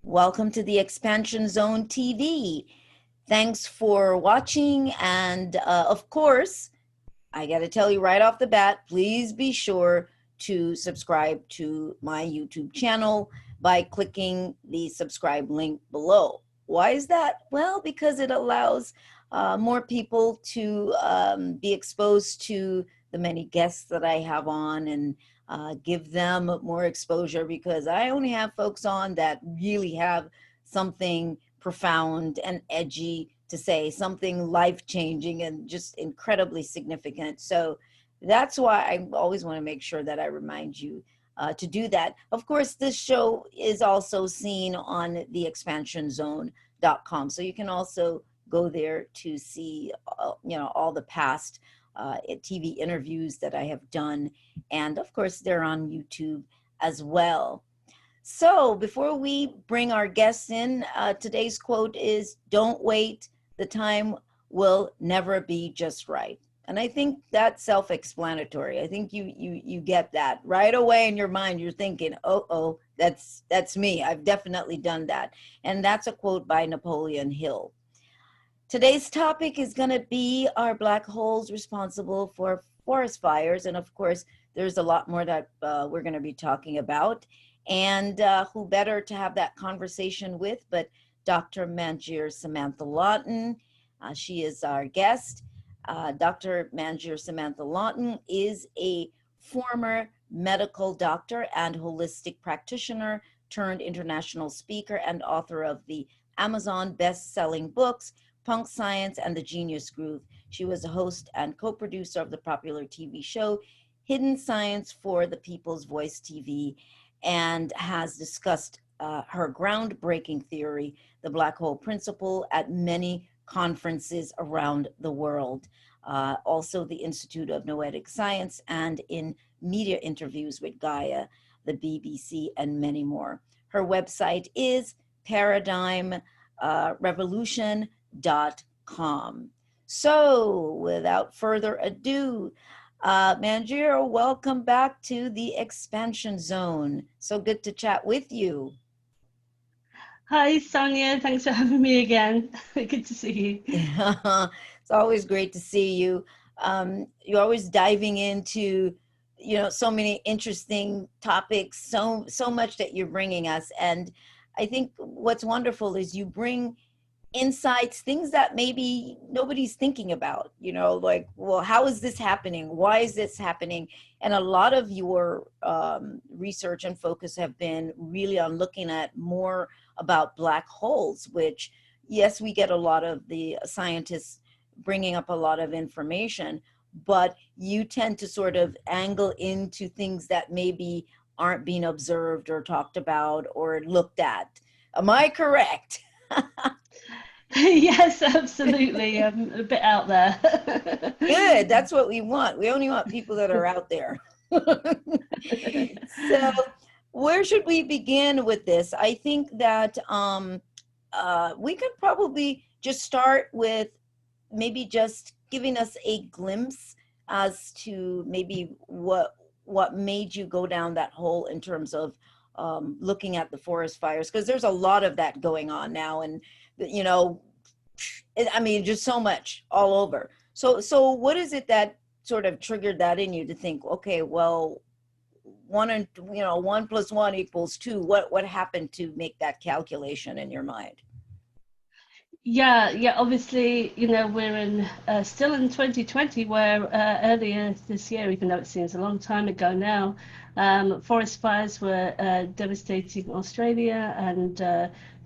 Welcome to the Expansion Zone TV. Thanks for watching. And of course, I got to tell you right off the bat, please be sure to subscribe to my YouTube channel by clicking the subscribe link below. Why is that? Well, because it allows more people to be exposed to the many guests that I have on and give them more exposure, because I only have folks on that really have something profound and edgy to say, something life-changing and just incredibly significant. So that's why I always want to make sure that I remind you to do that. Of course, this show is also seen on the expansionzone.com. So you can also go there to see, all the past TV interviews that I have done. And of course, they're on YouTube as well. So before we bring our guests in, today's quote is, "Don't wait, the time will never be just right." And I think that's self-explanatory. I think you get that right away in your mind. You're thinking, oh, that's me. I've definitely done that. And that's a quote by Napoleon Hill. Today's topic is going to be, are black holes responsible for forest fires? And of course, there's a lot more that we're going to be talking about. And who better to have that conversation with but Dr. Manjir Samanta-Laughton. She is our guest. Dr. Manjir Samanta-Laughton is a former medical doctor and holistic practitioner turned international speaker and author of the Amazon best-selling books, Punk Science and the Genius Groove. She was a host and co-producer of the popular TV show Hidden Science for the People's Voice TV, and has discussed her groundbreaking theory, the black hole principle, at many conferences around the world. Also the Institute of Noetic Science, and in media interviews with Gaia, the BBC, and many more. Her website is paradigmrevolution.com. So without further ado, Manjir, welcome back to the Expansion Zone. So good to chat with you. Hi, Sonia. Thanks for having me again. Good to see you. It's always great to see you. You're always diving into, so many interesting topics, so much that you're bringing us. And I think what's wonderful is you bring insights, things that maybe nobody's thinking about, like, well, how is this happening? Why is this happening? And a lot of your research and focus have been really on looking at more about black holes, which, yes, we get a lot of the scientists bringing up a lot of information, but you tend to sort of angle into things that maybe aren't being observed or talked about or looked at. Am I correct? Yes, absolutely. I'm a bit out there. Good. That's what we want. We only want people that are out there. So where should we begin with this? I think that we could probably just start with maybe just giving us a glimpse as to maybe what made you go down that hole in terms of looking at the forest fires, because there's a lot of that going on now, and I mean, just so much all over. So what is it that sort of triggered that in you to think, okay, well, 1 + 1 = 2. What happened to make that calculation in your mind? Yeah. Obviously, we're in still in 2020, where earlier this year, even though it seems a long time ago now, forest fires were devastating Australia, and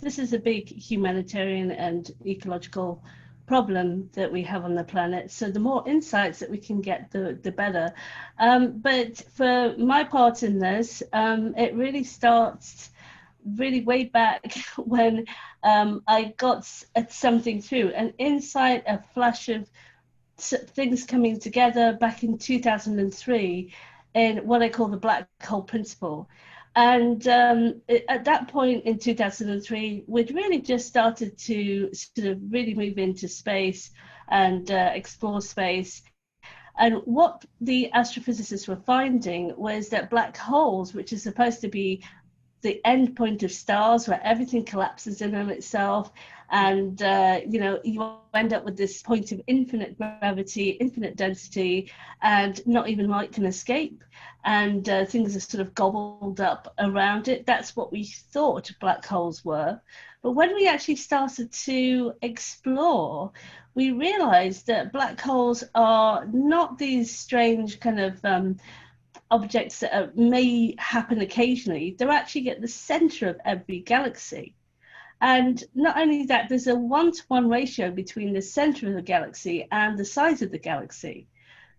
this is a big humanitarian and ecological problem that we have on the planet. So the more insights that we can get, the better. But for my part in this, it really starts really way back when I got something through, an insight, a flash of things coming together back in 2003 in what I call the black hole principle. And at that point in 2003, we'd really just started to sort of really move into space and explore space. And what the astrophysicists were finding was that black holes, which are supposed to be the end point of stars where everything collapses in on itself, and you know, you end up with this point of infinite gravity, infinite density, and not even light can escape, and things are sort of gobbled up around it. That's what we thought black holes were. But when we actually started to explore, we realized that black holes are not these strange kind of objects that may happen occasionally. They're actually at the center of every galaxy. And not only that, there's a one-to-one ratio between the center of the galaxy and the size of the galaxy.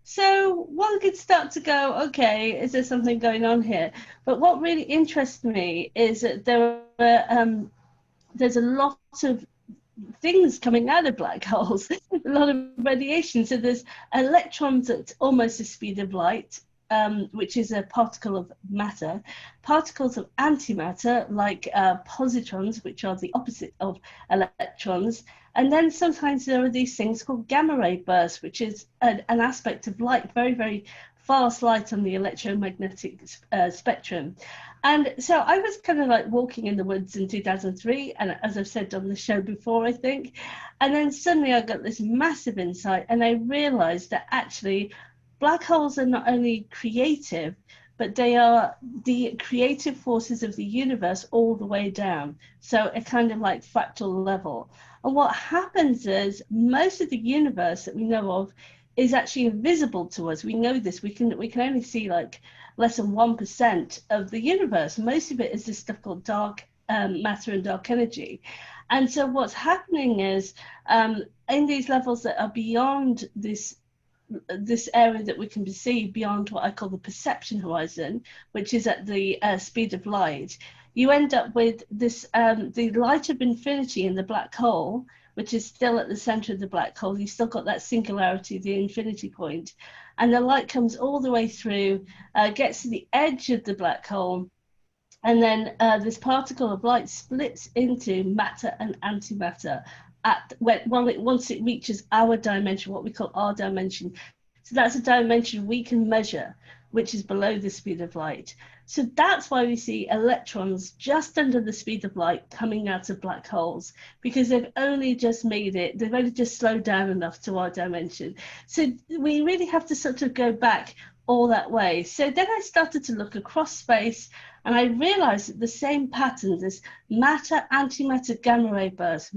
So one could start to go, okay, is there something going on here? But what really interests me is that there's a lot of things coming out of black holes, a lot of radiation. So there's electrons at almost the speed of light, which is a particle of matter, particles of antimatter, like positrons, which are the opposite of electrons. And then sometimes there are these things called gamma ray bursts, which is an aspect of light, very, very fast light on the electromagnetic spectrum. And so I was kind of like walking in the woods in 2003, and as I've said on the show before, I think, and then suddenly I got this massive insight, and I realized that actually black holes are not only creative, but they are the creative forces of the universe all the way down. So a kind of like fractal level. And what happens is most of the universe that we know of is actually invisible to us. We know this. We can only see like less than 1% of the universe. Most of it is this stuff called dark matter and dark energy. And so what's happening is in these levels that are beyond this area that we can perceive, beyond what I call the perception horizon, which is at the speed of light, you end up with this the light of infinity in the black hole, which is still at the center of the black hole. You've still got that singularity, the infinity point, and the light comes all the way through, gets to the edge of the black hole, and then this particle of light splits into matter and antimatter once it reaches our dimension, what we call our dimension. So that's a dimension we can measure, which is below the speed of light. So that's why we see electrons just under the speed of light coming out of black holes, because they've only just slowed down enough to our dimension. So we really have to sort of go back all that way. So then I started to look across space, and I realized that the same pattern, this matter, antimatter, gamma ray burst,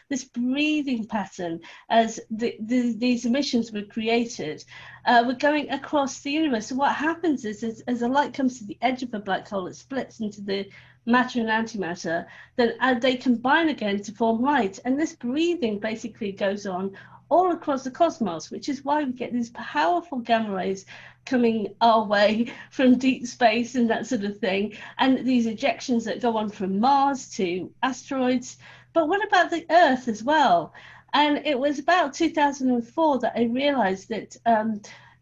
this breathing pattern as these emissions were created, were going across the universe. So what happens is as the light comes to the edge of a black hole, it splits into the matter and antimatter, then they combine again to form light. And this breathing basically goes on all across the cosmos, which is why we get these powerful gamma rays coming our way from deep space and that sort of thing, and these ejections that go on from Mars to asteroids. But what about the Earth as well? And it was about 2004 that I realized that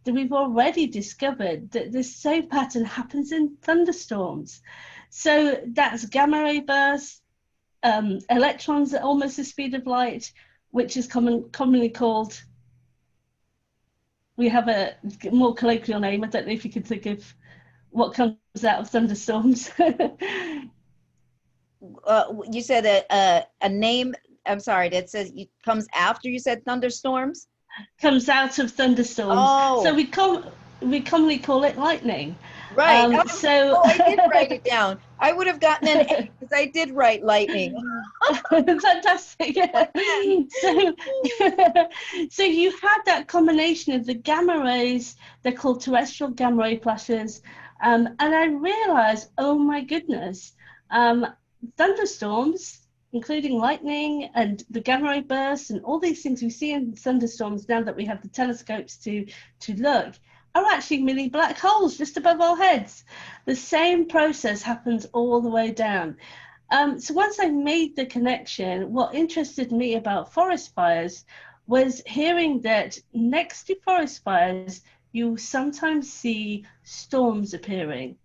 we've already discovered that this same pattern happens in thunderstorms. So that's gamma ray bursts, electrons at almost the speed of light, which is commonly called, we have a more colloquial name, I don't know if you can think of what comes out of thunderstorms. You said a name, I'm sorry, that says it comes after you said thunderstorms? Comes out of thunderstorms. Oh. So we commonly call it lightning. Right. I did write it down. I would have gotten an A because I did write lightning. Fantastic. Yeah. So you had that combination of the gamma rays, they're called terrestrial gamma ray flashes, and I realized, oh my goodness, thunderstorms, including lightning and the gamma ray bursts and all these things we see in thunderstorms now that we have the telescopes to look, are actually mini black holes just above our heads. The same process happens all the way down. So once I made the connection, what interested me about forest fires was hearing that next to forest fires, you sometimes see storms appearing.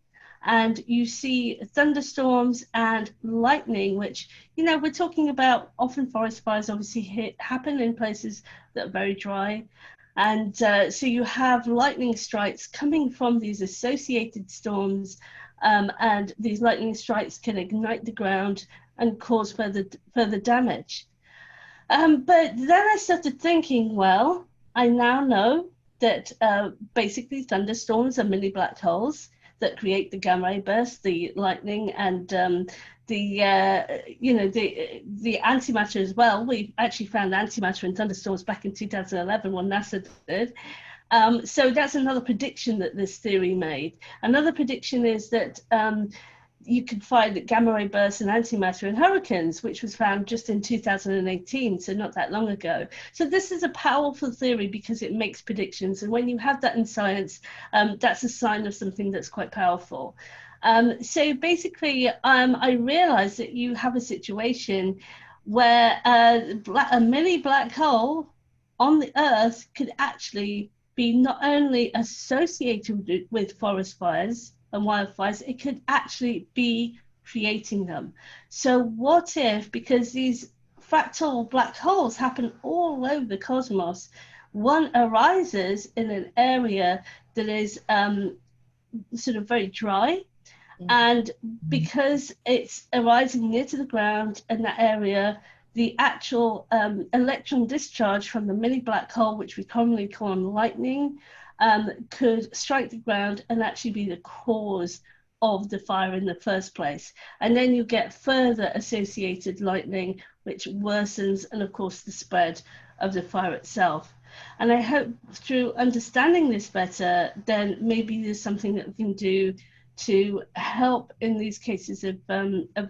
And you see thunderstorms and lightning, which, you know, we're talking about often forest fires obviously happen in places that are very dry. And so you have lightning strikes coming from these associated storms and these lightning strikes can ignite the ground and cause further damage. But then I started thinking, well, I now know that basically thunderstorms are mini black holes that create the gamma ray bursts, the lightning, and the antimatter as well. We actually found antimatter in thunderstorms back in 2011 when NASA did. So that's another prediction that this theory made. Another prediction is that you could find gamma ray bursts and antimatter in hurricanes, which was found just in 2018, so not that long ago. So this is a powerful theory because it makes predictions. And when you have that in science, that's a sign of something that's quite powerful. So basically, I realized that you have a situation where a mini black hole on the Earth could actually be not only associated with forest fires and wildfires, it could actually be creating them. So what if, because these fractal black holes happen all over the cosmos, one arises in an area that is sort of very dry, and because it's arising near to the ground in that area, the actual electron discharge from the mini black hole, which we commonly call lightning, could strike the ground and actually be the cause of the fire in the first place. And then you get further associated lightning, which worsens, and of course, the spread of the fire itself. And I hope through understanding this better, then maybe there's something that we can do to help in these cases of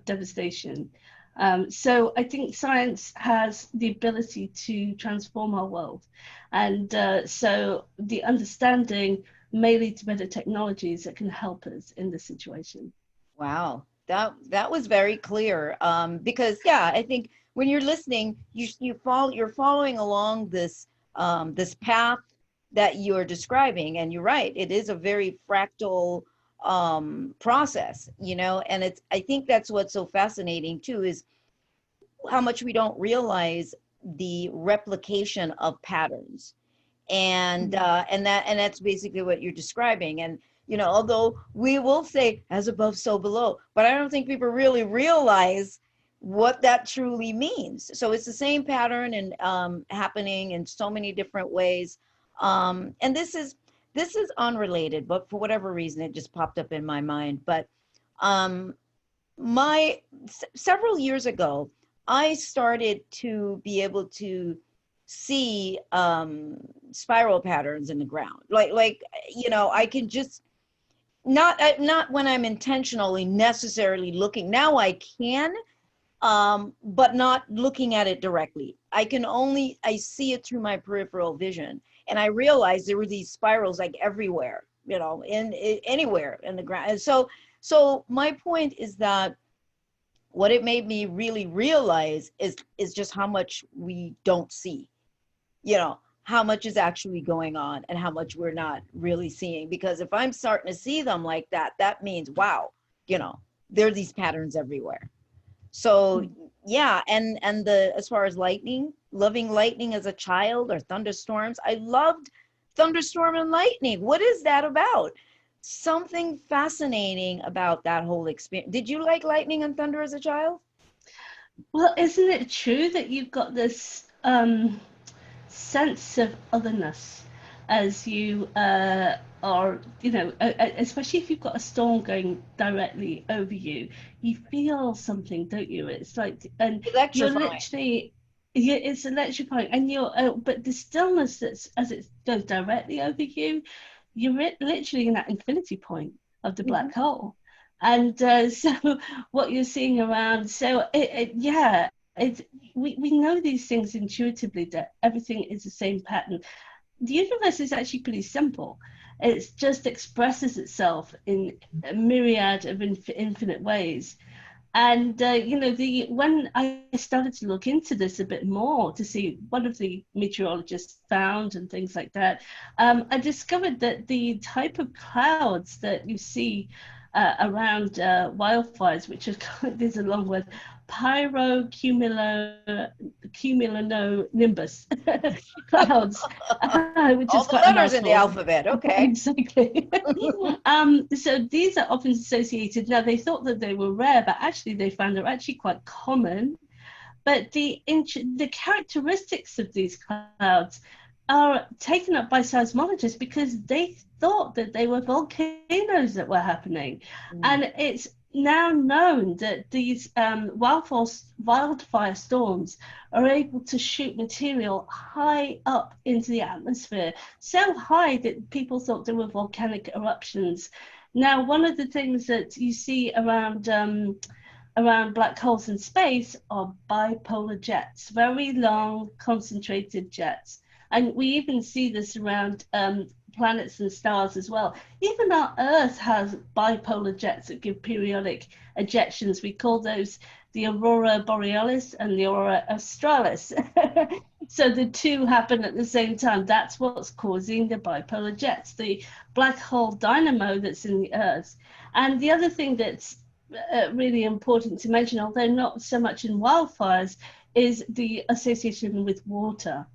devastation. So I think science has the ability to transform our world. And so the understanding may lead to better technologies that can help us in this situation. Wow, that was very clear. Because yeah, I think when you're listening, you're following along this this path that you're describing, and you're right. It is a very fractal process, you know, and I think that's what's so fascinating too, is how much we don't realize the replication of patterns, and that's basically what you're describing. And you know, although we will say as above so below, but I don't think people really realize what that truly means. So it's the same pattern and happening in so many different ways. And this is unrelated, but for whatever reason it just popped up in my mind. But um several years ago, I started to be able to see spiral patterns in the ground. Like you know, I can just not when I'm intentionally necessarily looking. Now I can, but not looking at it directly. I see it through my peripheral vision, and I realized there were these spirals like everywhere, you know, anywhere in the ground. And so my point is that what it made me really realize is just how much we don't see, you know, how much is actually going on and how much we're not really seeing. Because if I'm starting to see them like that, that means, wow, you know, there are these patterns everywhere. So yeah, and the as far as lightning, loving lightning as a child, or thunderstorms, I loved thunderstorm and lightning. What is that about? Something fascinating about that whole experience. Did you like lightning and thunder as a child? Well, isn't it true that you've got this sense of otherness as you are, you know, especially if you've got a storm going directly over you, you feel something, don't you? It's like, and you're Electrifying. literally, yeah, it's electrifying, and you're, but the stillness that's as it goes directly over you, you're literally in that infinity point of the Mhm. black hole. And so what you're seeing around, so yeah, it's, we know these things intuitively, that everything is the same pattern. The universe is actually pretty simple. It just expresses itself in a myriad of infinite ways. And you know, when I started to look into this a bit more to see what have the meteorologists found and things like that, I discovered that the type of clouds that you see around wildfires, which are, there's a long word, pyrocumulonimbus clouds, which is All the quite a letters in the mouthful. alphabet. Okay. Exactly. So these are often associated. Now, they thought that they were rare, but actually they found they're actually quite common. But the characteristics of these clouds are taken up by seismologists because they thought that they were volcanoes that were happening. And it's now known that these wildfire storms are able to shoot material high up into the atmosphere, so high that people thought they were volcanic eruptions. Now, one of the things that you see around black holes in space are bipolar jets, very long, concentrated jets. And we even see this around planets and stars as well. Even our Earth has bipolar jets that give periodic ejections. We call those the aurora borealis and the aurora australis. So the two happen at the same time. That's what's causing the bipolar jets, the black hole dynamo that's in the Earth. And the other thing that's really important to mention, although not so much in wildfires, is the association with water,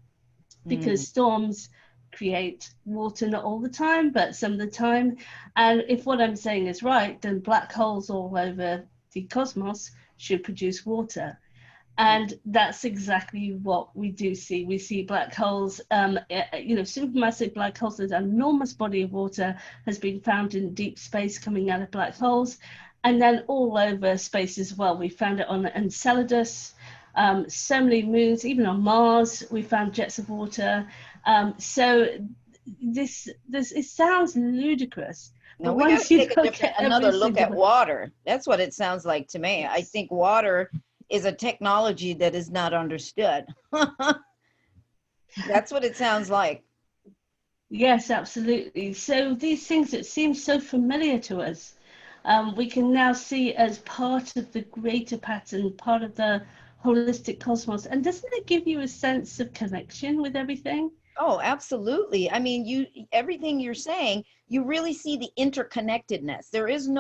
because storms create water, not all the time, but some of the time. And if what I'm saying is right, then black holes all over the cosmos should produce water. And that's exactly what we do see. We see black holes, supermassive black holes. There's an enormous body of water has been found in deep space coming out of black holes. And then all over space as well. We found it on Enceladus, so many moons, even on Mars, we found jets of water. So this it sounds ludicrous. Now But we got once to you take look at another look at single... water. That's what it sounds like to me. Yes. I think water is a technology that is not understood. That's what it sounds like. Yes, absolutely. So these things that seem so familiar to us, we can now see as part of the greater pattern, part of the holistic cosmos. And doesn't it give you a sense of connection with everything? Oh, absolutely. I mean, everything you're saying, you really see the interconnectedness. There is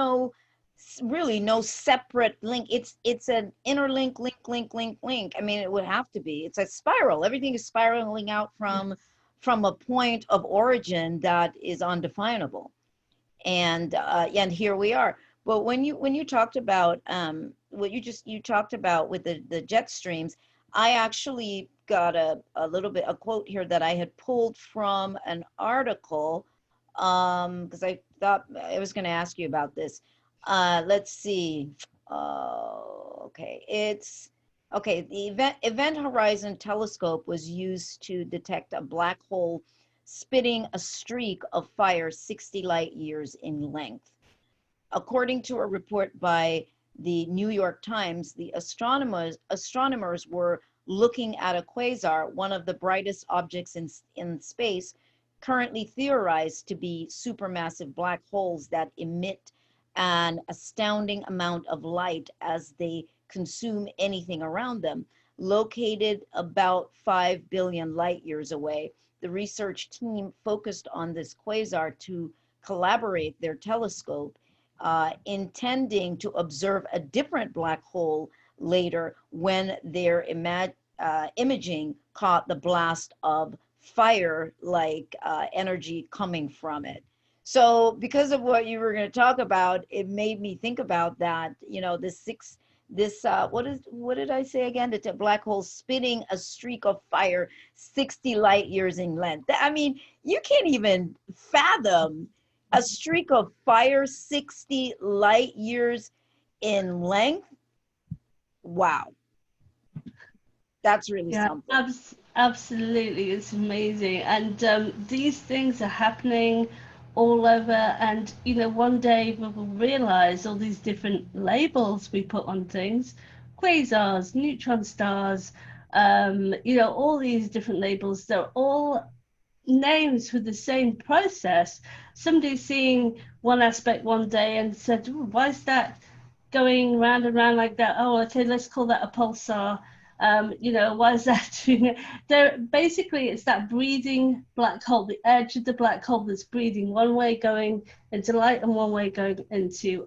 really no separate link. It's an interlink, link. I mean, it would have to be. It's a spiral. Everything is spiraling out from a point of origin that is undefinable. And here we are. But when you talked about what you talked about with the jet streams, I actually got a quote here that I had pulled from an article, because I thought I was going to ask you about this. Let's see. Okay, the Event Horizon Telescope was used to detect a black hole spitting a streak of fire 60 light years in length. According to a report by the New York Times, the astronomers were looking at a quasar, one of the brightest objects in space, currently theorized to be supermassive black holes that emit an astounding amount of light as they consume anything around them. Located about 5 billion light years away, the research team focused on this quasar to collaborate their telescope, intending to observe a different black hole later when their imaging caught the blast of fire-like energy coming from it. So because of what you were going to talk about, it made me think about that, what did I say again? It's a black hole spitting a streak of fire 60 light years in length. I mean, you can't even fathom a streak of fire 60 light years in length. Wow. That's really something. Absolutely. It's amazing. And these things are happening all over. And, one day we will realize all these different labels we put on things, quasars, neutron stars, all these different labels, they're all names for the same process. Somebody's seeing one aspect one day and said, why is that going round and round like that? Oh, okay, let's call that a pulsar. Why is that doing it? Basically, it's that breathing black hole, the edge of the black hole that's breathing one way going into light and one way going into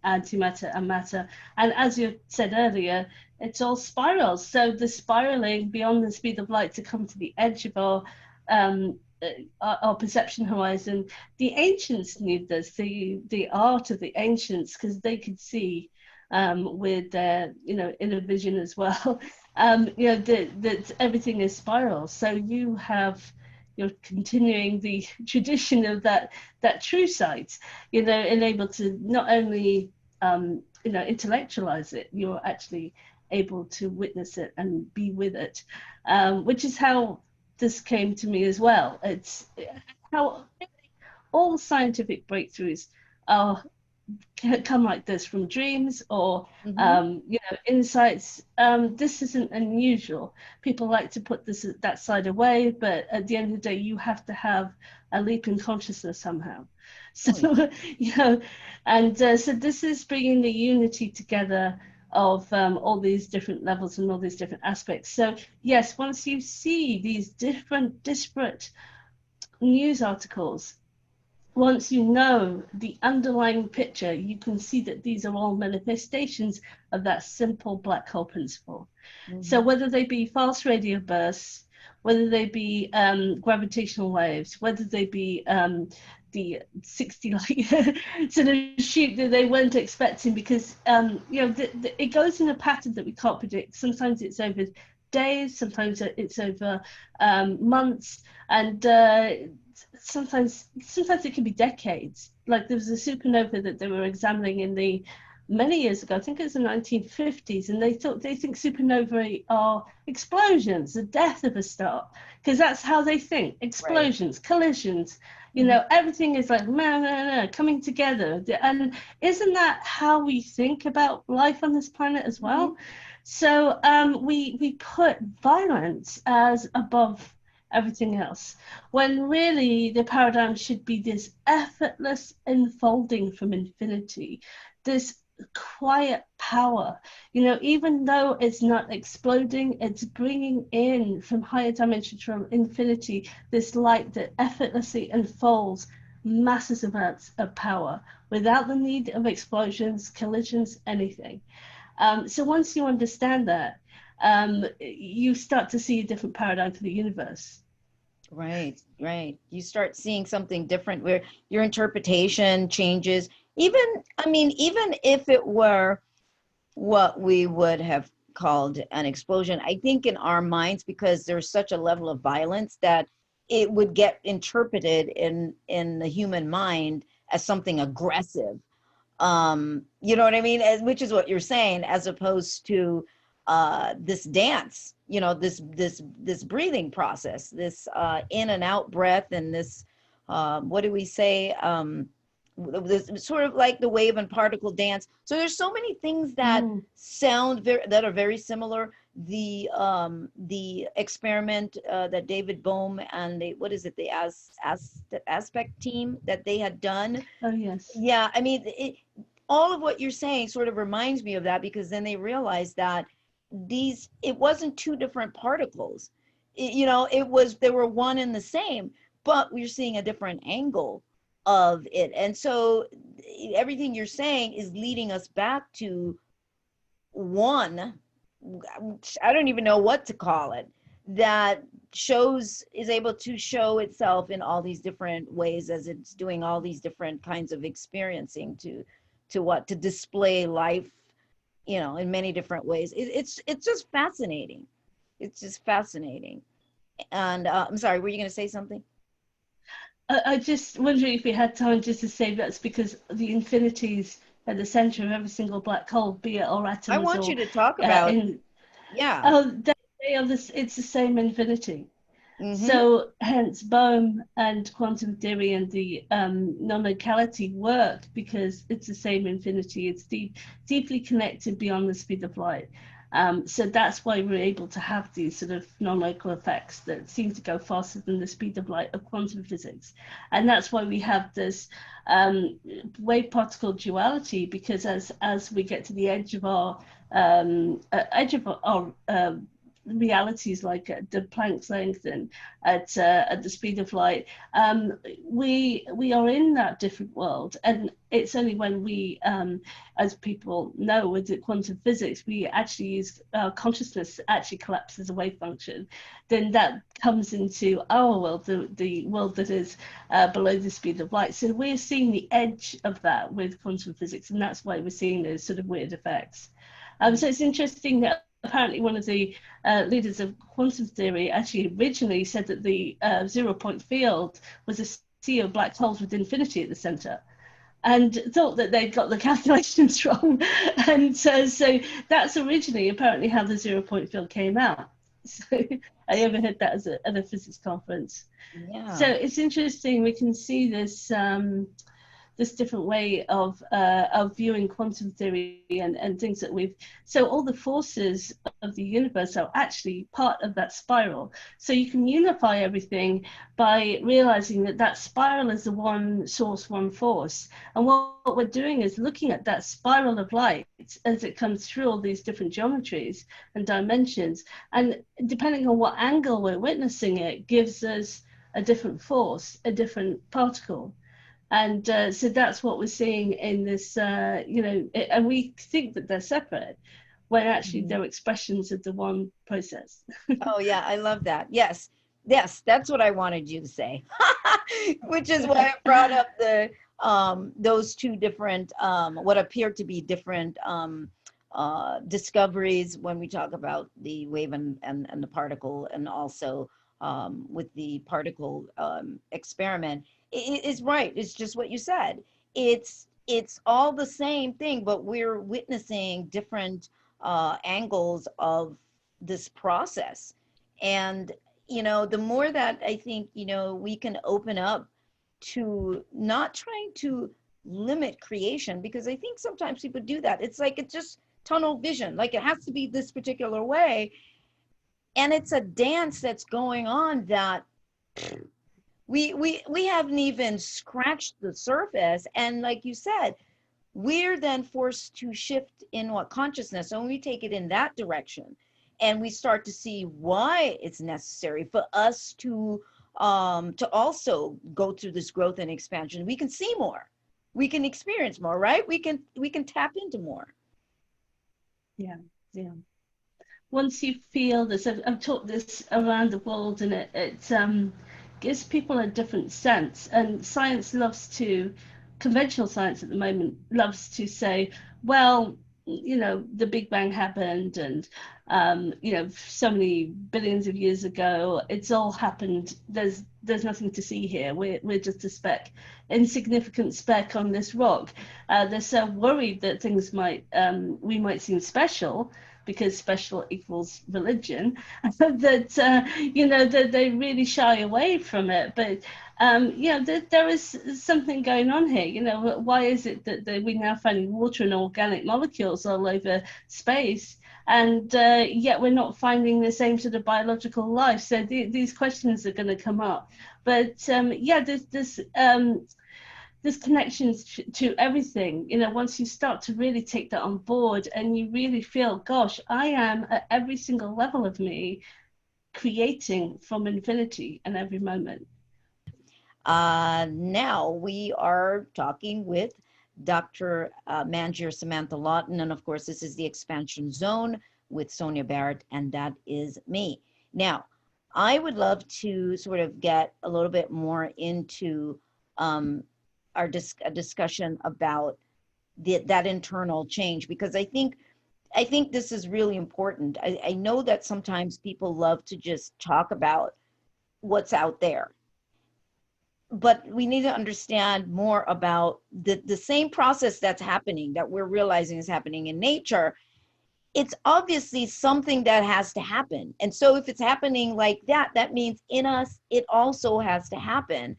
antimatter and matter. And as you said earlier, it's all spirals. So the spiraling beyond the speed of light to come to the edge of our perception horizon. The ancients knew this, the art of the ancients, because they could see with their inner vision as well. That everything is spiral. So you're continuing the tradition of that true sight, and able to not only intellectualize it, you're actually able to witness it and be with it, which is how this came to me as well. It's how all scientific breakthroughs are come like this, from dreams or insights. This isn't unusual. People like to put that side away, but at the end of the day, you have to have a leap in consciousness somehow. So and so this is bringing the unity together of all these different levels and all these different aspects. So yes, once you see these different disparate news articles, once you know the underlying picture, you can see that these are all manifestations of that simple black hole principle. So whether they be fast radio bursts, whether they be gravitational waves, whether they be the 60 light sort of shoot that they weren't expecting, because it goes in a pattern that we can't predict. Sometimes it's over days, sometimes it's over months, and sometimes it can be decades. Like there was a supernova that they were examining many years ago, I think it was the 1950s, and they think supernovae are explosions, the death of a star, because that's how they think. Explosions, right. Collisions, everything is like coming together. And isn't that how we think about life on this planet as well? So we put violence as above everything else, when really the paradigm should be this effortless unfolding from infinity, this quiet power. Even though it's not exploding, it's bringing in from higher dimensions, from infinity, this light that effortlessly unfolds massive amounts of power without the need of explosions, collisions, anything. So once you understand that, you start to see a different paradigm for the universe. Right. You start seeing something different where your interpretation changes. Even if it were what we would have called an explosion, I think in our minds, because there's such a level of violence, that it would get interpreted in the human mind as something aggressive. You know what I mean? Which is what you're saying, as opposed to this dance, this breathing process, this in and out breath, and this what do we say? This sort of like the wave and particle dance. So there's so many things that sound that are very similar. The experiment that David Bohm and the aspect team that they had done. Oh yes. Yeah, all of what you're saying sort of reminds me of that, because then they realized that it wasn't two different particles. They were one and the same, but we're seeing a different angle of it. And so everything you're saying is leading us back to one, I don't even know what to call it, that is able to show itself in all these different ways, as it's doing all these different kinds of experiencing to display life, in many different ways. It's just fascinating. It's just fascinating. And I'm sorry, were you going to say something? I just wondering if we had time just to say that's because the infinities at the center of every single black hole, be it or atoms. I want you to talk about they are this. It's the same infinity. So hence Bohm and quantum theory and the non-locality work, because it's the same infinity. It's deeply connected beyond the speed of light. So that's why we're able to have these sort of non-local effects that seem to go faster than the speed of light of quantum physics. And that's why we have this wave particle duality, because as we get to the edge of our realities like at the Planck's length and at the speed of light, we are in that different world, and it's only when we, as people know with the quantum physics, we actually use consciousness actually collapses a wave function, then that comes into our world, the world that is below the speed of light. So we're seeing the edge of that with quantum physics, and that's why we're seeing those sort of weird effects. So it's interesting that apparently one of the leaders of quantum theory actually originally said that the 0-point field was a sea of black holes with infinity at the center, and thought that they'd got the calculations wrong. And so that's originally apparently how the 0-point field came out. So I overheard that at a physics conference. Yeah. So it's interesting, we can see this this different way of viewing quantum theory and things that we've, so all the forces of the universe are actually part of that spiral. So you can unify everything by realizing that that spiral is the one source, one force. And what we're doing is looking at that spiral of light as it comes through all these different geometries and dimensions. And depending on what angle we're witnessing it, gives us a different force, a different particle. And so that's what we're seeing in this, and we think that they're separate when actually they're expressions of the one process. Oh, yeah, I love that. Yes, that's what I wanted you to say, which is why I brought up the those two different, what appear to be different discoveries when we talk about the wave and the particle, and also with the particle experiment. It is right. It's just what you said. It's all the same thing, but we're witnessing different angles of this process. And the more that I think we can open up to not trying to limit creation, because I think sometimes people do that. It's like it's just tunnel vision, like it has to be this particular way, and it's a dance that's going on that we haven't even scratched the surface. And like you said, we're then forced to shift in what consciousness. So when we take it in that direction and we start to see why it's necessary for us to also go through this growth and expansion, we can see more, we can experience more, right? We can tap into more. Yeah. Once you feel this, I've taught this around the world, and it gives people a different sense. And science loves to, conventional science at the moment loves to say, well, the Big Bang happened, and so many billions of years ago, it's all happened. There's nothing to see here. We're just a speck, insignificant speck on this rock. They're so worried that things we might seem special, because special equals religion, that that they really shy away from it. But there is something going on here. Why is it that we're now finding water and organic molecules all over space, and yet we're not finding the same sort of biological life? So these questions are going to come up. But there's connections to everything. Once you start to really take that on board, and you really feel, gosh, I am at every single level of me creating from infinity in every moment. Now we are talking with Dr. Manjir Samanta-Laughton, and of course this is the Expansion Zone with Sonia, Barrett, and that is me. Now I would love to sort of get a little bit more into our discussion about that internal change, because I think this is really important. I know that sometimes people love to just talk about what's out there, but we need to understand more about the same process that's happening, that we're realizing is happening in nature. It's obviously something that has to happen. And so if it's happening like that, that means in us, it also has to happen,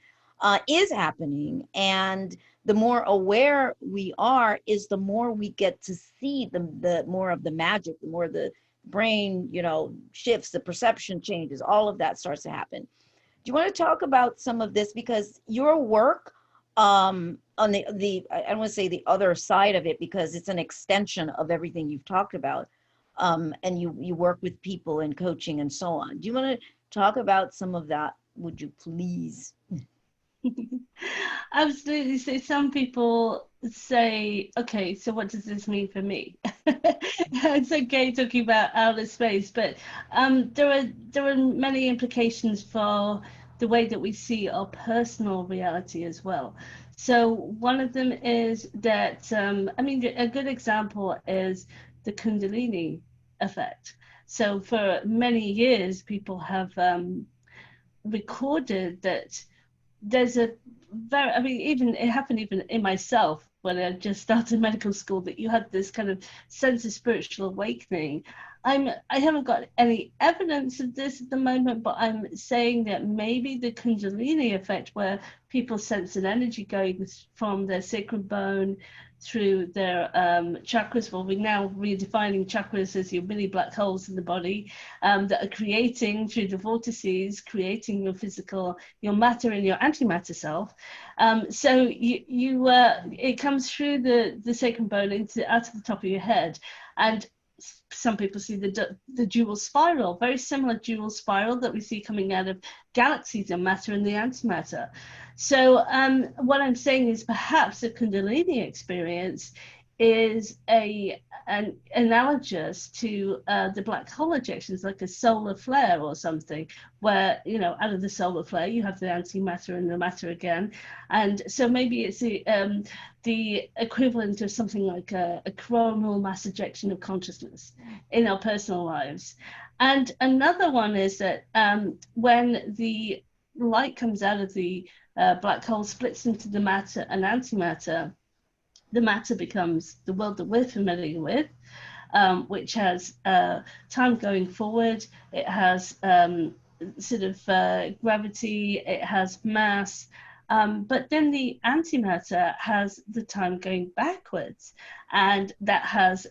is happening. And the more aware we are, is the more we get to see the more of the magic, the more the brain, shifts, the perception changes, all of that starts to happen. Do you want to talk about some of this? Because your work on the I don't want to say the other side of it, because it's an extension of everything you've talked about, and you work with people and coaching and so on. Do you want to talk about some of that? Would you please? Absolutely. So some people say, okay, so what does this mean for me? It's okay talking about outer space, but there are many implications for the way that we see our personal reality as well. So one of them is that I mean, a good example is the Kundalini effect. So for many years, people have recorded that there's a very, I mean, even it happened even in myself when I just started medical school, that you had this kind of sense of spiritual awakening. I haven't got any evidence of this at the moment, but I'm saying that maybe the Kundalini effect, where people sense an energy going from their sacral bone through their chakras. Well, we're now redefining chakras as your mini black holes in the body, that are creating through the vortices, creating your physical, your matter and your antimatter self. So it comes through the sacral bone into out of the top of your head, and some people see the dual spiral, very similar dual spiral that we see coming out of galaxies and matter and the antimatter. So what I'm saying is perhaps the Kundalini experience is an analogous to the black hole ejections, like a solar flare or something, where, you know, out of the solar flare you have the antimatter and the matter again. And so maybe it's the equivalent of something like a coronal mass ejection of consciousness in our personal lives. And another one is that when the light comes out of the black hole, splits into the matter and antimatter, the matter becomes the world that we're familiar with, which has time going forward. It has sort of gravity, it has mass, but then the antimatter has the time going backwards, and that has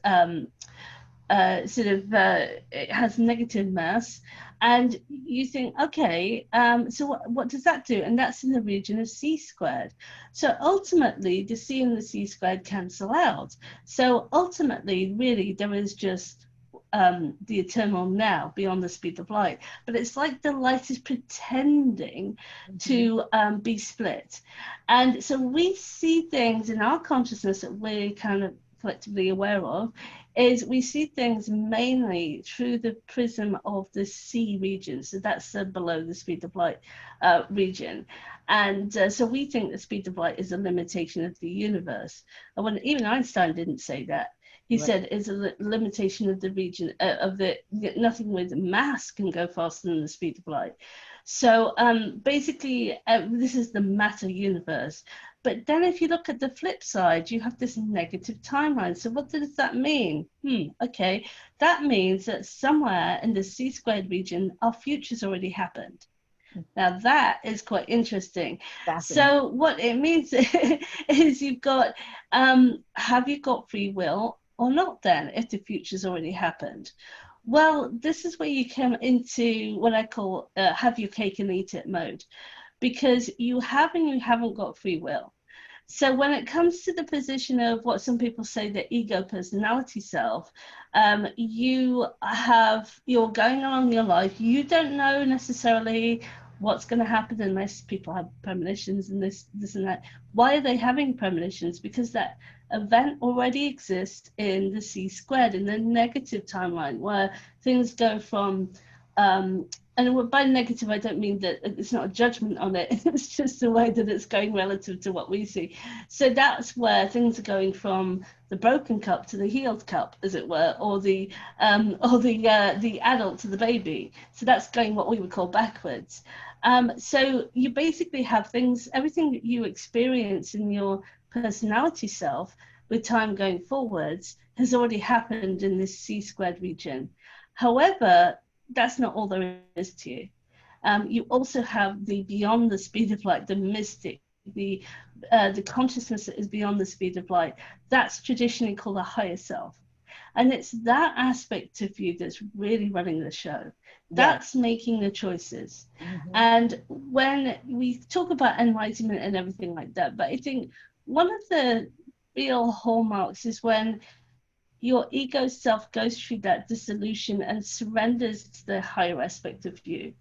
it has negative mass. And you think, okay, so what does that do? And that's in the region of c squared. So ultimately the c and the c squared cancel out. So ultimately, really, there is just the eternal now beyond the speed of light. But it's like the light is pretending to be split. And so we see things in our consciousness that we're kind of collectively aware of, is we see things mainly through the prism of the C region. So that's below the speed of light region. And so we think the speed of light is a limitation of the universe. And when even Einstein didn't say that. He said it's a limitation of the region of the, nothing with mass can go faster than the speed of light. So basically, this is the matter universe. But then if you look at the flip side, you have this negative timeline. So what does that mean? Okay, that means that somewhere in the C squared region, our future's already happened. Now that is quite interesting. So what it means is you've got, have you got free will or not then, if the future's already happened? Well, this is where you come into what I call have your cake and eat it mode, because you have and you haven't got free will. So when it comes to the position of what some people say the ego personality self, you're going on your life. You don't know necessarily what's going to happen unless people have premonitions and this and that. Why are they having premonitions? Because that event already exists in the C squared, in the negative timeline, where things go from and by negative, I don't mean that it's not a judgment on it. It's just the way that it's going relative to what we see. So that's where things are going from the broken cup to the healed cup, as it were, or the adult to the baby. So that's going what we would call backwards. So you basically have things, everything that you experience in your personality self with time going forwards has already happened in this C squared region. However, that's not all there is to you. You also have the beyond the speed of light, the mystic, the consciousness that is beyond the speed of light. That's traditionally called a higher self. And it's that aspect of you that's really running the show. That's making the choices. And when we talk about enlightenment and everything like that, but I think one of the real hallmarks is when your ego self goes through that dissolution and surrenders to the higher aspect of you,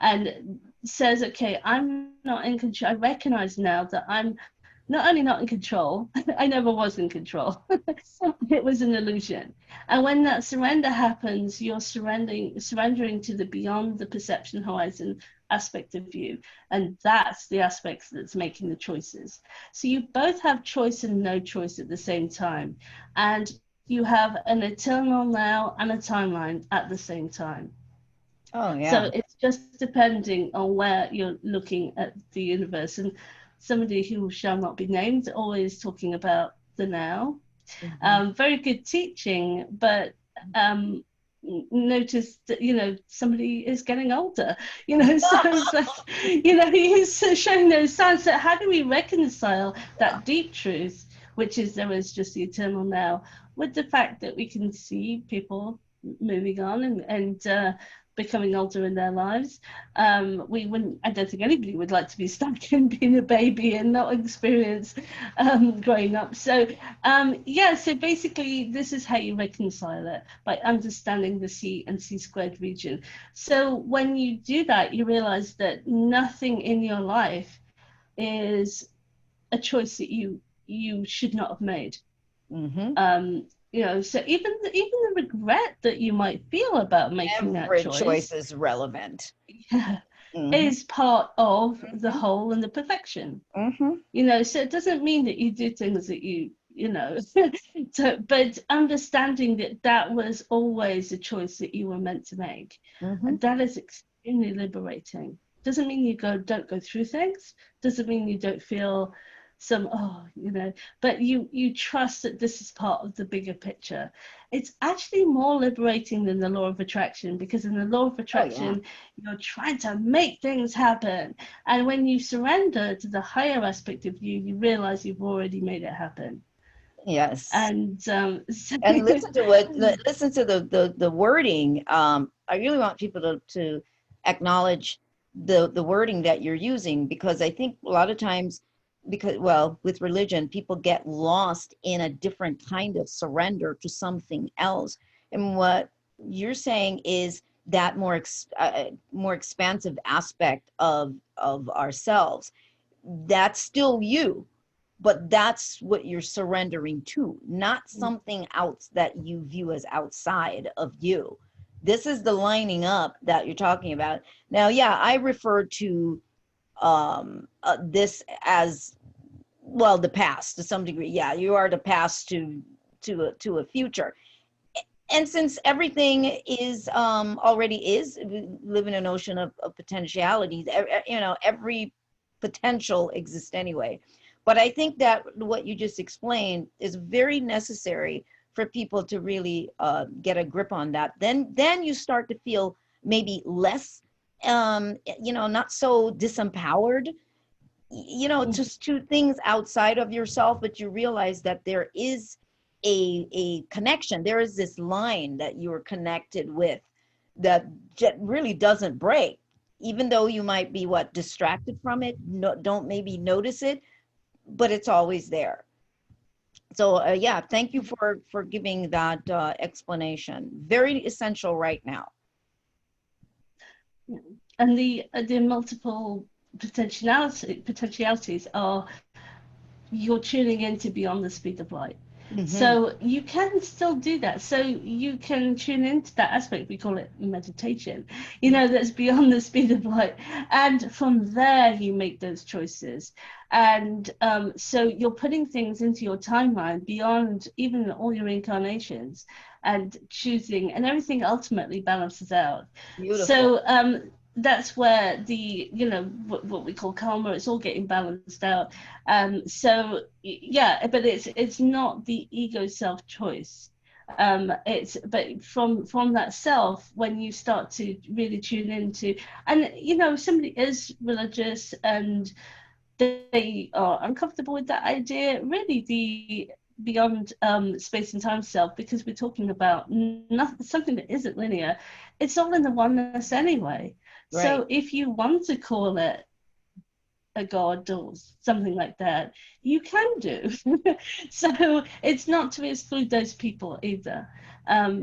and says, okay, I'm not in control. I recognize now that I'm not only not in control, I never was in control. It was an illusion. And when that surrender happens, you're surrendering to the beyond the perception horizon aspect of you. And that's the aspect that's making the choices. So you both have choice and no choice at the same time. And you have an eternal now and a timeline at the same time. Oh, yeah. So it's just depending on where you're looking at the universe. And somebody who shall not be named, always talking about the now. Very good teaching, but notice that, you know, somebody is getting older, you know, so it's like, you know, he's showing those signs. So how do we reconcile that deep truth, which is there is just the eternal now, with the fact that we can see people moving on and becoming older in their lives? We wouldn't, I don't think anybody would like to be stuck in being a baby and not experience growing up. So yeah, so basically this is how you reconcile it, by understanding the C and C squared region. So when you do that, you realize that nothing in your life is a choice that you should not have made. You know, so even the regret that you might feel about making that Every choice choice is relevant. is part of the whole and the perfection. You know, so it doesn't mean that you do things that you know, so, but understanding that that was always a choice that you were meant to make, and that is extremely liberating. Doesn't mean you don't go through things, doesn't mean you don't feel some, oh, you know, but you trust that this is part of the bigger picture. It's actually more liberating than the law of attraction, because in the law of attraction, you're trying to make things happen, and when you surrender to the higher aspect of you, you realize you've already made it happen. Yes. And And listen to the wording. I really want people to acknowledge the wording that you're using, because I think a lot of times, because, well, with religion, people get lost in a different kind of surrender to something else. And what you're saying is that more expansive aspect of ourselves. That's still you, but that's what you're surrendering to, not something else that you view as outside of you. This is the lining up that you're talking about. Now, yeah, I refer to this as, well, the past to some degree. Yeah, you are the past to a future. And since everything is already is, we live in an ocean of potentialities, you know, every potential exists anyway. But I think that what you just explained is very necessary for people to really get a grip on that. Then you start to feel maybe less, you know, not so disempowered, you know, just to things outside of yourself, but you realize that there is a connection. There is this line that you're connected with that really doesn't break, even though you might be distracted from it, don't maybe notice it, but it's always there. So yeah, thank you for giving that explanation. Very essential right now. and the multiple potentialities are, you're tuning into beyond the speed of light. So you can still do that. So you can tune into that aspect. We call it meditation, you know, that's beyond the speed of light. And from there, you make those choices. And so you're putting things into your timeline beyond even all your incarnations, and choosing, and everything ultimately balances out. Beautiful. So that's where the, you know, what we call karma, it's all getting balanced out. So yeah, but it's not the ego self choice. It's, but from that self, when you start to really tune into, and you know, if somebody is religious and they are uncomfortable with that idea, really the beyond space and time self, because we're talking about nothing, something that isn't linear, it's all in the oneness anyway. Right. So if you want to call it a god or something like that, you can do. So it's not to exclude those people either,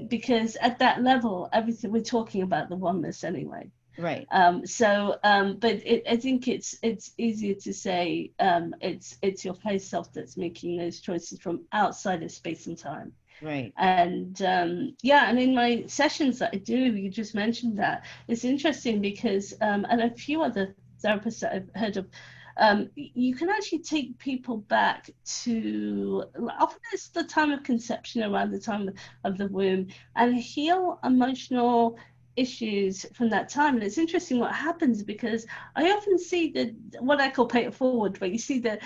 because at that level, everything we're talking about the oneness anyway. Right. But I think it's easier to say it's your higher self that's making those choices from outside of space and time. Right. And yeah, and in my sessions that I do, you just mentioned that. It's interesting because, and a few other therapists that I've heard of, you can actually take people back to, often it's the time of conception, around the time of the womb, and heal emotional issues from that time. And it's interesting what happens, because I often see the what I call pay it forward, where you see the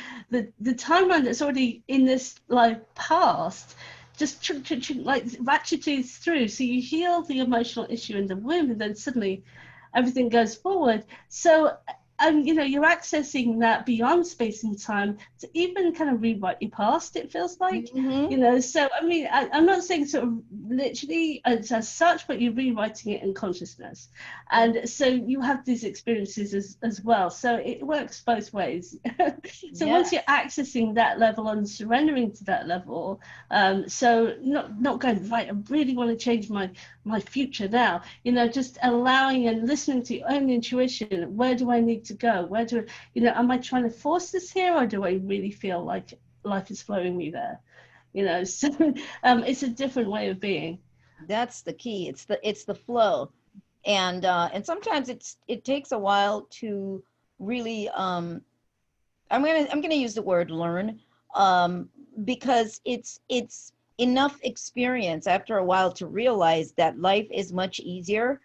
timeline that's already in this life past just like ratchets through. So you heal the emotional issue in the womb, and then suddenly everything goes forward. So, and you know, you're accessing that beyond space and time to even kind of rewrite your past, it feels like. Mm-hmm. You know, so I mean, I'm not saying sort of literally as such, but you're rewriting it in consciousness. And so you have these experiences as well. So it works both ways. So once you're Yes. accessing that level and surrendering to that level, so not going, right, I really want to change my future now, you know, just allowing and listening to your own intuition. Where do I need to go? Where do, you know, am I trying to force this here, or do I really feel like life is flowing me there? You know, so it's a different way of being. That's the key. It's the flow. And sometimes it takes a while to really I'm gonna use the word learn, because it's enough experience after a while to realize that life is much easier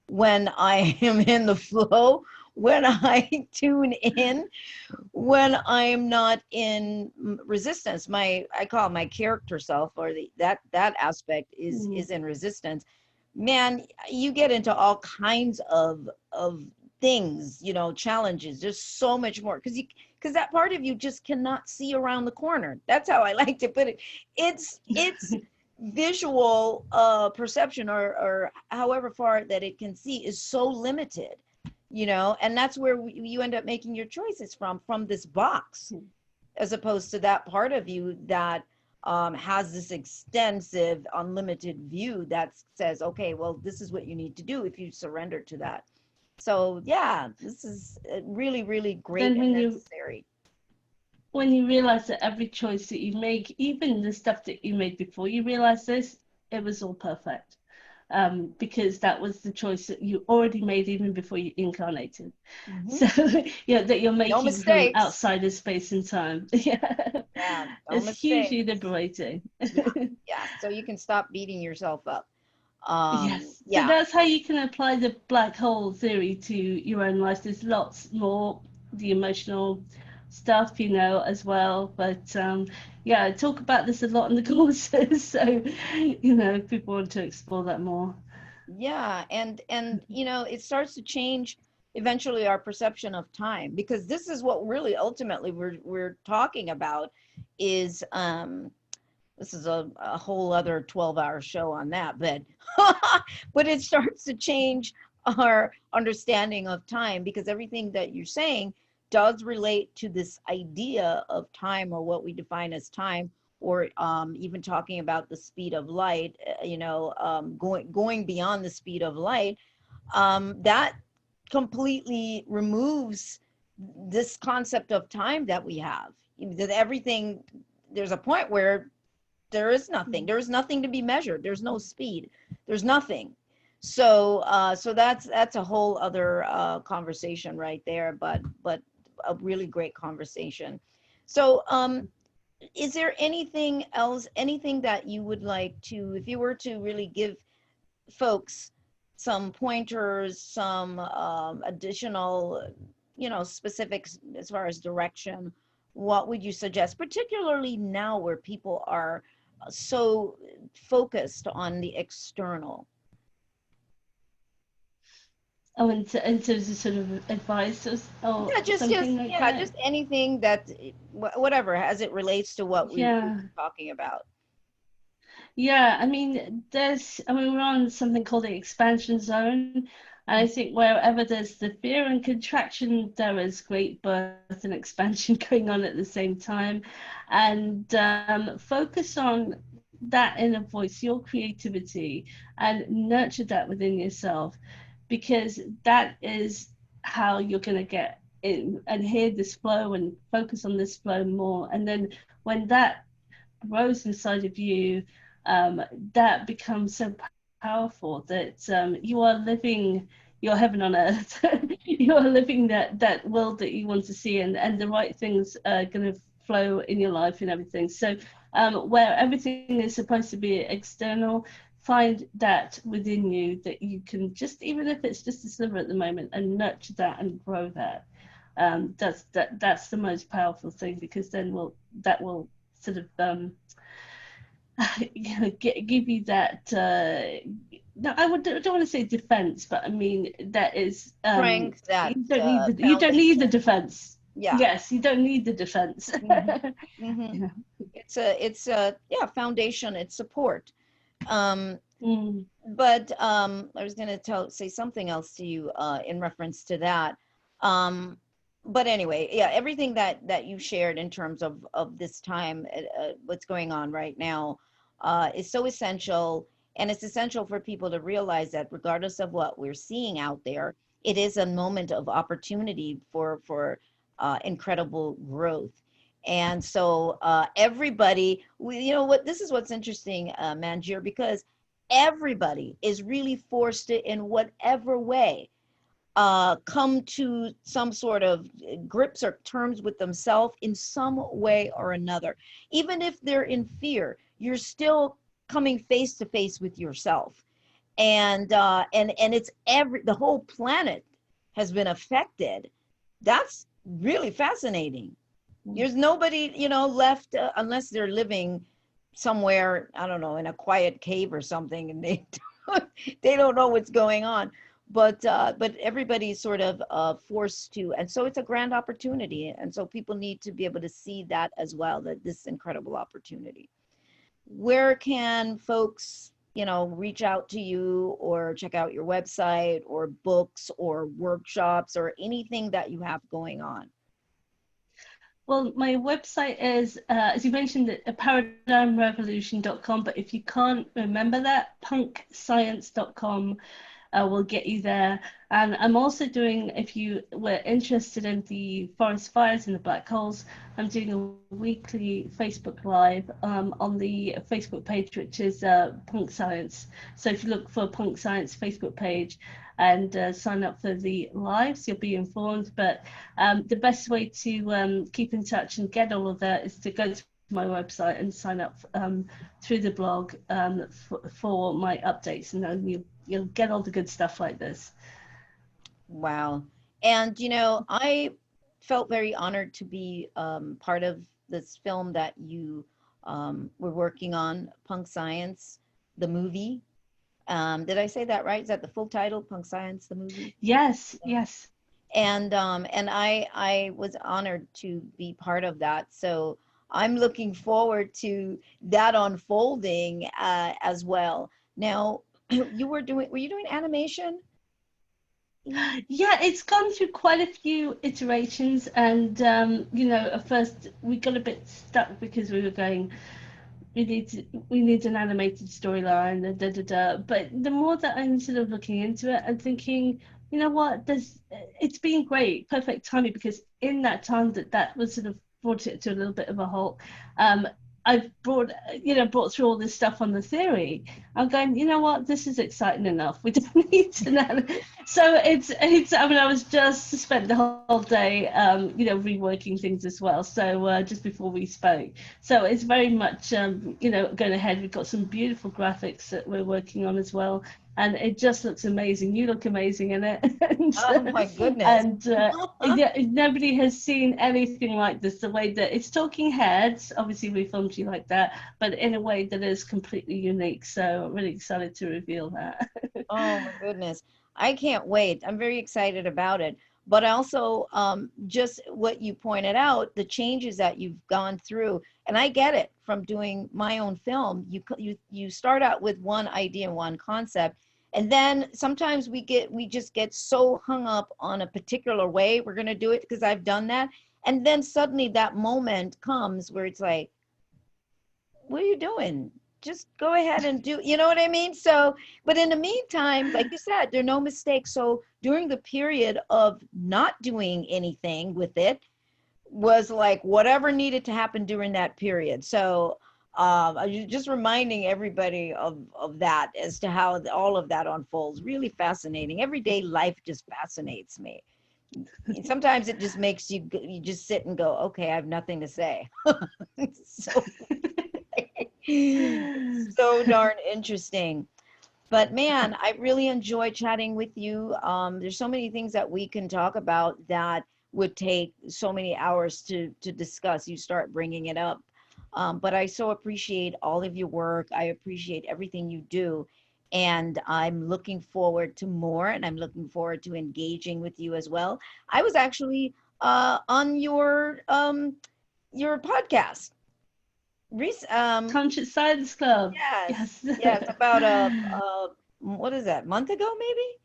when I am in the flow, when I tune in, when I'm not in resistance. I call it my character self, or that aspect is in resistance. Man, you get into all kinds of things, you know, challenges. There's so much more because that part of you just cannot see around the corner. That's how I like to put it. It's visual perception, or however far that it can see, is so limited, you know, and that's where you end up making your choices from this box, as opposed to that part of you that has this extensive, unlimited view that says, okay, well, this is what you need to do if you surrender to that. So yeah, this is really, really great Then and necessary. when you realize that every choice that you make, even the stuff that you made before you realize this, it was all perfect. Because that was the choice that you already made even before you incarnated. Mm-hmm. So, yeah, that you're No making from mistakes. outside of space and time. Yeah, Yeah, no it's hugely mistakes. liberating. Yeah, yeah. So you can stop beating yourself up. Yes, so Yeah, that's how you can apply the black hole theory to your own life. There's lots more, the emotional stuff, you know, as well. But yeah, I talk about this a lot in the courses. So, you know, if people want to explore that more. yeah, and you know, it starts to change eventually our perception of time, because this is what really ultimately we're talking about is this is a whole other 12-hour show on that, but but it starts to change our understanding of time, because everything that you're saying does relate to this idea of time, or what we define as time, or even talking about the speed of light, you know, going beyond the speed of light, that completely removes this concept of time that we have. That everything, there's a point where there's nothing to be measured, there's no speed, there's nothing. So that's a whole other conversation right there, but a really great conversation. So is there anything else, anything that you would like to, if you were to really give folks some pointers, some additional, you know, specifics as far as direction, what would you suggest, particularly now where people are so focused on the external? Oh, in terms of sort of advice or Yeah, something just like yeah, that. just anything that, whatever, as it relates to what we've Yeah. been talking about. Yeah, I mean, we're on something called the expansion zone. And I think wherever there's the fear and contraction, there is great birth and expansion going on at the same time. And focus on that inner voice, your creativity, and nurture that within yourself, because that is how you're going to get in and hear this flow and focus on this flow more. And then when that grows inside of you, that becomes so powerful that you are living your heaven on earth. You are living that world that you want to see, and the right things are going to flow in your life and everything. So where everything is supposed to be external, find that within you that you can just, even if it's just a sliver at the moment, and nurture that and grow that. That's the most powerful thing, because then that will sort of give you that no, don't want to say defense, but I mean that is Strength, that you don't need the foundation. defense. Yeah. Yes, you don't need the defense. Hmm. Yeah. It's a yeah, foundation, it's support. um Mm. but I was going to say something else to you in reference to that. um but anyway, yeah, everything that you shared in terms of this time, what's going on right now, is so essential. And it's essential for people to realize that regardless of what we're seeing out there, it is a moment of opportunity for incredible growth. And so everybody, you know what, this is what's interesting, Manjir, because everybody is really forced to, in whatever way, come to some sort of grips or terms with themselves in some way or another. Even if they're in fear, you're still coming face to face with yourself. And it's the whole planet has been affected. That's really fascinating. There's nobody, left, unless they're living somewhere, I don't know, in a quiet cave or something, and they don't know what's going on. But everybody's sort of forced to, and so it's a grand opportunity, and so people need to be able to see that as well, that this incredible opportunity. Where can folks, reach out to you or check out your website or books or workshops or anything that you have going on? Well, my website is, as you mentioned, paradigmrevolution.com, but if you can't remember that, punkscience.com will get you there. And I'm also doing, if you were interested in the forest fires and the black holes, I'm doing a weekly Facebook Live on the Facebook page, which is Punk Science. So if you look for Punk Science Facebook page and sign up for the lives, you'll be informed. But the best way to keep in touch and get all of that is to go to my website and sign up through the blog for my updates, and then you'll get all the good stuff like this. Wow. And, I felt very honored to be part of this film that you were working on, Punk Science, the movie. Did I say that right? Is that the full title, Punk Science, the movie? Yes, yes. And I was honored to be part of that. So I'm looking forward to that unfolding as well. Now, were you doing animation? Yeah, it's gone through quite a few iterations, and at first we got a bit stuck because we were going, we need an animated storyline, da da da. But the more that I'm sort of looking into it, I'm thinking, you know what, it's been great, perfect timing, because in that time that was sort of brought it to a little bit of a halt. I've brought through all this stuff on the theory. I'm going, you know what, this is exciting enough. We don't need to know. So it's. I mean, I was just spent the whole day, reworking things as well. So just before we spoke, so it's very much, going ahead. We've got some beautiful graphics that we're working on as well, and it just looks amazing. You look amazing in it, Oh my goodness. and yeah, nobody has seen anything like this. The way that it's talking heads, obviously we filmed you like that, but in a way that is completely unique. So I'm really excited to reveal that. Oh my goodness. I can't wait. I'm very excited about it. But also, just what you pointed out, the changes that you've gone through, and I get it from doing my own film. You start out with one idea, one concept, And then sometimes we just get so hung up on a particular way we're going to do it, because I've done that. And then suddenly that moment comes where it's like, what are you doing? Just go ahead and do, you know what I mean? So, but in the meantime, like you said, there are no mistakes. So during the period of not doing anything with it was like whatever needed to happen during that period. So just reminding everybody of that as to how all of that unfolds. Really fascinating. Everyday life just fascinates me. Sometimes it just makes you just sit and go, okay, I have nothing to say. So so darn interesting. But man, I really enjoy chatting with you. There's so many things that we can talk about that would take so many hours to discuss. You start bringing it up. But I so appreciate all of your work. I appreciate everything you do. And I'm looking forward to more, and I'm looking forward to engaging with you as well. I was actually on your podcast. Conscious Science Club. Yes, Yes. yes, about what is that, month ago maybe?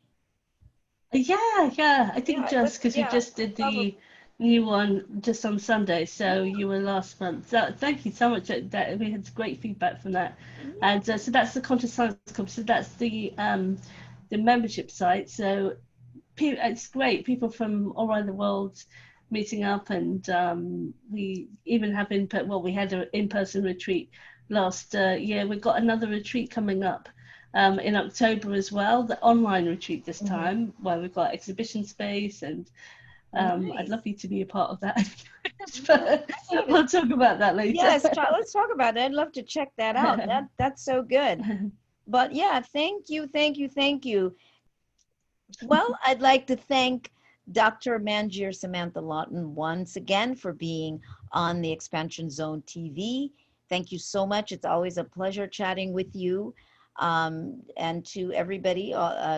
Yeah. I Yeah, think it was, just because we yeah, just did probably. the new one just on Sunday, so you were last month. So thank you so much. That we had great feedback from that, Yeah. and so that's the Conscious Science Club. So that's the membership site. So it's great. People from all around the world meeting up, and we even have we had an in-person retreat last year. We've got another retreat coming up in October as well, the online retreat this Mhm. time, where we've got exhibition space, and I'd Nice. love you to be a part of that. Yeah, But I gotta, we'll talk about that later. yes, let's talk about it. I'd love to check that out. That's so good. But yeah, thank you, thank you, thank you. Well, I'd like to thank Dr. Manjir Samantha-Laughton once again for being on the Expansion Zone TV. Thank you so much. It's always a pleasure chatting with you. And to everybody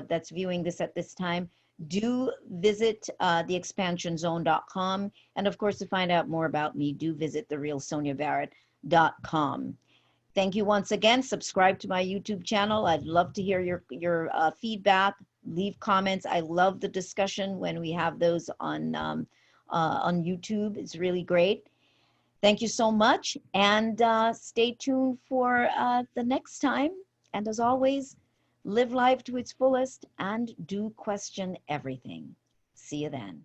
that's viewing this at this time, do visit theexpansionzone.com. And of course, to find out more about me, do visit therealsoniabarrett.com. Thank you once again. Subscribe to my YouTube channel. I'd love to hear your feedback. Leave comments. I love the discussion when we have those on YouTube. It's really great. Thank you so much, and stay tuned for the next time. And as always, live life to its fullest and do question everything. See you then.